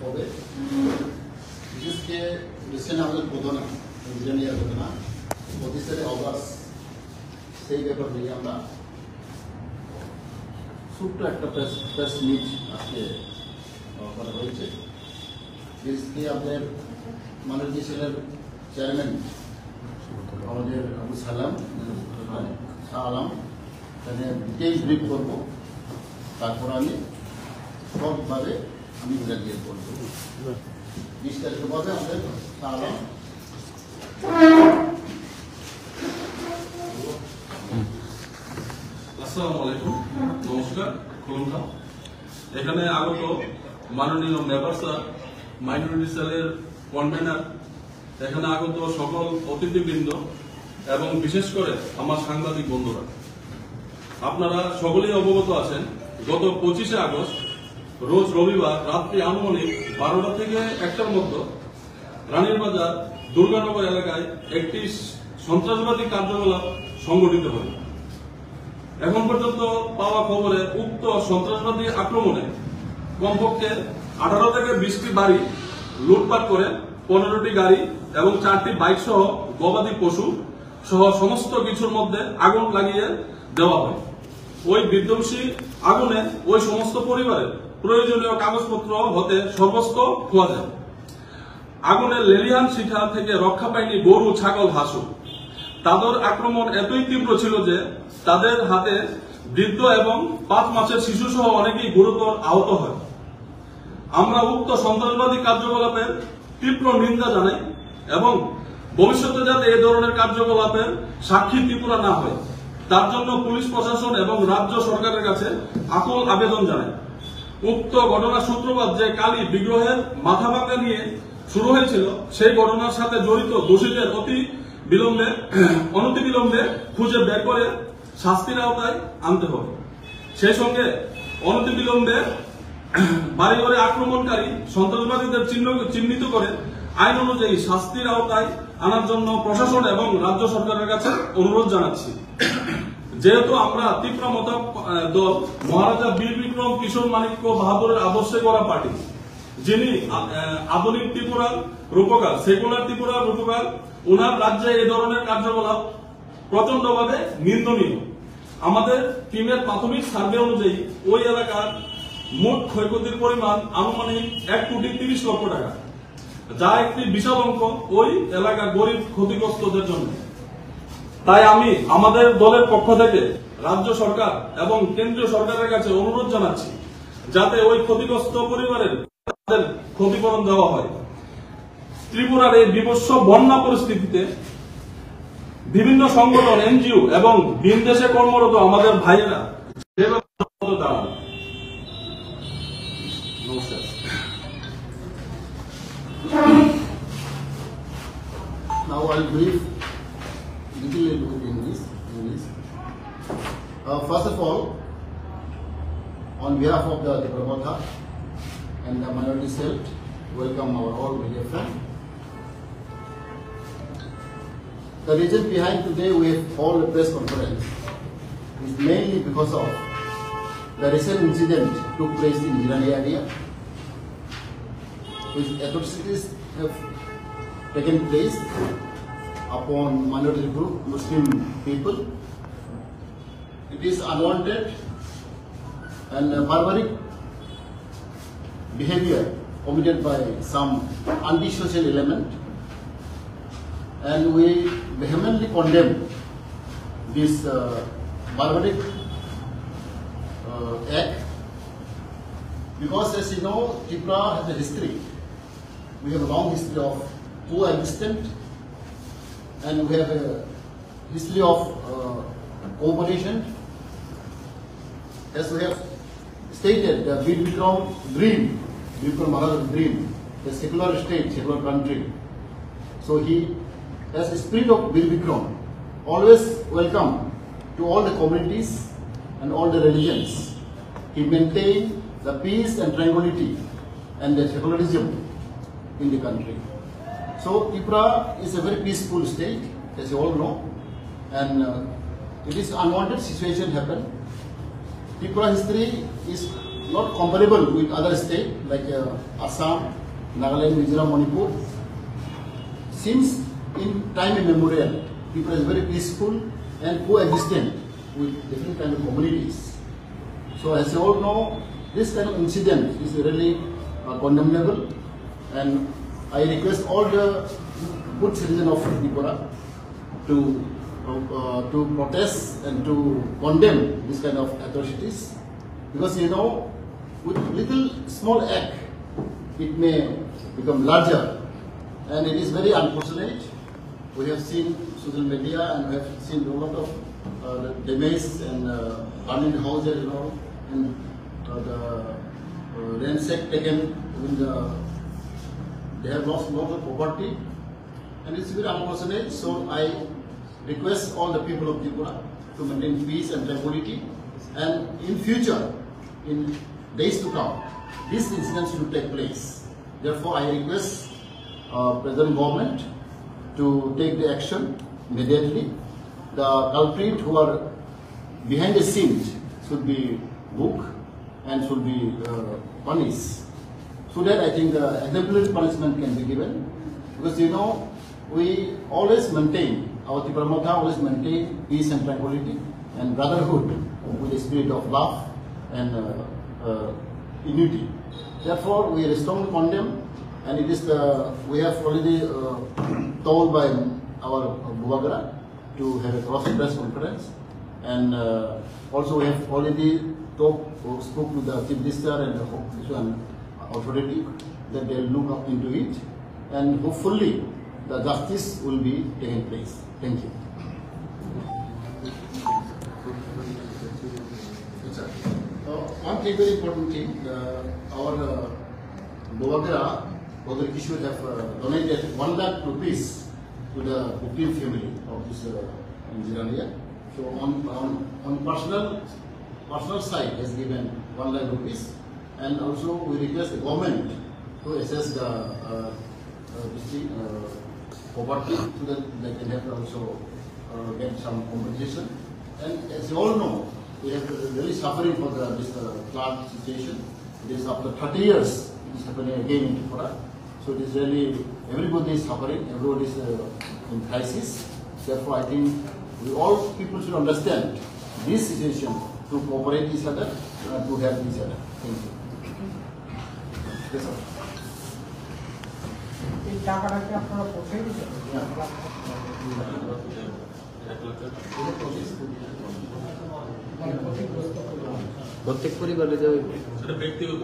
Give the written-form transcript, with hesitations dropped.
হবে বিশেষ করে রিসেন্ট আমাদের প্রধান ইঞ্জিনিয়ার ঘটনা 25 অগস্ট সেই ব্যাপার নিয়ে আমরা ছোট্ট একটা প্রেস মিট আজকে করা হয়েছে। বিশেষ করে আমাদের মাননীয় সেলের চেয়ারম্যান আমাদের আবু সালাম শাহ আলম তাদের ডিটেইলস ব্রিফ করবো, তারপর আমি সবভাবে আমি দিয়ে করবো। 20 তারিখের পরে আমাদের শাহ আলম আসসালামু আলাইকুম, নমস্কার, খুলুমকা। এখানে আগত মাননীয় মেম্বার স্যার, মাইনরিটি সেলের কনভেনার, এখানে আগত সকল অতিথিবৃন্দ এবং বিশেষ করে আমার সাংবাদিক বন্ধুরা, আপনারা সকলেই অবগত আছেন গত 25 আগস্ট রোজ রবিবার রাত্রি আনুমানিক 12টা থেকে 1টার মধ্যে রানীর বাজার দুর্গানগর এলাকায় একটি সন্ত্রাসবাদী কার্যকলাপ সংঘটিত হয়। এখন পর্যন্ত পাওয়া খবরে উক্ত সন্ত্রাসবাদী আক্রমণে কমপক্ষে 18 থেকে 20টি বাড়ি লুটপাট করে 15টি গাড়ি এবং 4টি বাইক সহ গবাদি পশু সহ সমস্ত কিছুর মধ্যে আগুন লাগিয়ে দেওয়া হয়। ওই বিধ্বংসী আগুনে ওই সমস্ত পরিবারের প্রয়োজনীয় কাগজপত্র হতে সর্বস্ব খোয়া যায়। আগুনের লেলিহান শিখা থেকে রক্ষা পায়নি গরু, ছাগল, হাঁসু। তাদের আক্রমণ এতই তীব্র ছিল যে তাদের হাতে বৃদ্ধ এবং 5 মাসের শিশু সহ অনেকেই গুরুতর আহত হয়। আমরা উক্ত সন্ত্রাসবাদী কার্যকলাপের তীব্র নিন্দা জানাই এবং ভবিষ্যতে যাতে এই ধরনের কার্যকলাপের সাক্ষী ত্রিপুরা না হয় তার জন্য পুলিশ প্রশাসন এবং রাজ্য সরকারের কাছে আকুল আবেদন জানাই। উক্ত ঘটনার সূত্রপাত যে কালী বিগ্রহের মাথা ভাঙা নিয়ে শুরু হয়েছিল, সেই ঘটনার সাথে জড়িত দোষীদের অনতিবিলম্বে খুঁজে বের করে শাস্তির আওতায় আনতে হবে। সেই সঙ্গে অনতিবিলম্বে বাড়িঘরে আক্রমণকারী সন্ত্রাসবাদীদের চিহ্নিত করে আইন অনুযায়ী শাস্তির আওতায় আনার জন্য প্রশাসন এবং রাজ্য সরকারের কাছে অনুরোধ জানাচ্ছি। যেহেতু আমরা ত্রিপুরা মত দল মহারাজা বীর বিক্রম কিশোর মাণিক্য বাহাদুরের আদর্শে গড়া পার্টি, যিনি আধুনিক ত্রিপুরার রূপকার, সেকুলার ত্রিপুরার রূপকার, ওনার রাজ্যে এই ধরনের কার্যকলাপ প্রচন্ডভাবে নিন্দনীয়। আমাদের টিমের প্রাথমিক সার্ভে অনুযায়ী ওই এলাকার মোট ক্ষয়ক্ষতির পরিমাণ আনুমানিক 1,30,00,000 টাকা, যা একটি বিশাল অঙ্ক ওই এলাকার গরিব ক্ষতিগ্রস্তদের জন্য। তাই আমি আমাদের দলের পক্ষ থেকে রাজ্য সরকার এবং কেন্দ্রীয় সরকারের কাছে অনুরোধ জানাচ্ছি যাতে ওই ক্ষতিগ্রস্ত পরিবারের ক্ষতিপূরণ দেওয়া হয়। ত্রিপুরার এই বিভৎস বন্যা পরিস্থিতিতে বিভিন্ন সংগঠন, এনজিও এবং ভিন দেশে কর্মরত আমাদের ভাইয়েরা দাঁড়ান। নমস্কার। Now I'll brief little bit in English. First of all, on behalf of the Prabhatha and the minority cell, welcome our all media friends. The reason behind today we have called a press conference is mainly because of the recent incident took place in Jirani area, which atrocities have taken place upon minority group Muslim people. It is unwanted and barbaric behavior committed by some antisocial element, and we vehemently condemn this barbaric act, because as you know, Tripura has a history. We have a long history of coexistence, and we have a history of cooperation. As we have stated, the Veer Bikram dream, Bikram Maharaj's dream, a secular state, secular country. So he, as the spirit of Veer Bikram, always welcome to all the communities and all the religions. He maintained the peace and tranquility and the secularism in the country. So Tripura is a very peaceful state, as you all know, and it is unwanted situation happen. Tripura history is not comparable with other states like Assam, Nagaland, Mizoram, Manipur. Since in time immemorial, people are very peaceful and coexistent with different kind of communities. So as you all know, this kind of incident is really condemnable, and I request all the good citizens of Tripura to protest and to condemn this kind of atrocities, because you know, with little small act, it may become larger, and it is very unfortunate. We have seen social media and we have seen a lot of damage and burning houses, you know, and the ransack taken. They have lost a lot of property, and it's very unfortunate. So I request all the people of Tripura to maintain peace and tranquility, and in future, in days to come, these incidents should take place. Therefore, I request present government to take the action immediately. The culprit who are behind the scenes should be booked and should be punished. So that I think exemplary punishment can be given, because you know, we always maintain, our Tripura Motha always maintain peace and tranquility and brotherhood with the spirit of love and unity. Therefore, we strongly condemn, and it is we have already told by our Buvagara to have a cross-press conference, and also we have already spoke to the Chief Minister and the authority that they will look up into it, and hopefully the justice will be taking place. Thank you. One thing, very important thing, our Buvagara, Bhavir Kishore have donated 1 lakh rupees to the victim family of this Nigerian. So on personal side has given 1 lakh rupees, and also we request the government to assess the poverty so that they can have also get some compensation. And as you all know, we have really suffering for this flood situation. It is after 30 years it is happening again in Tripura. So it is really, everybody is suffering, everybody is in crisis. Therefore, I think we all people should understand this situation to cooperate each other and to help each other. Thank you. Yes, sir. প্রত্যেক পরিবারে যাবে সেটা ব্যক্তিগত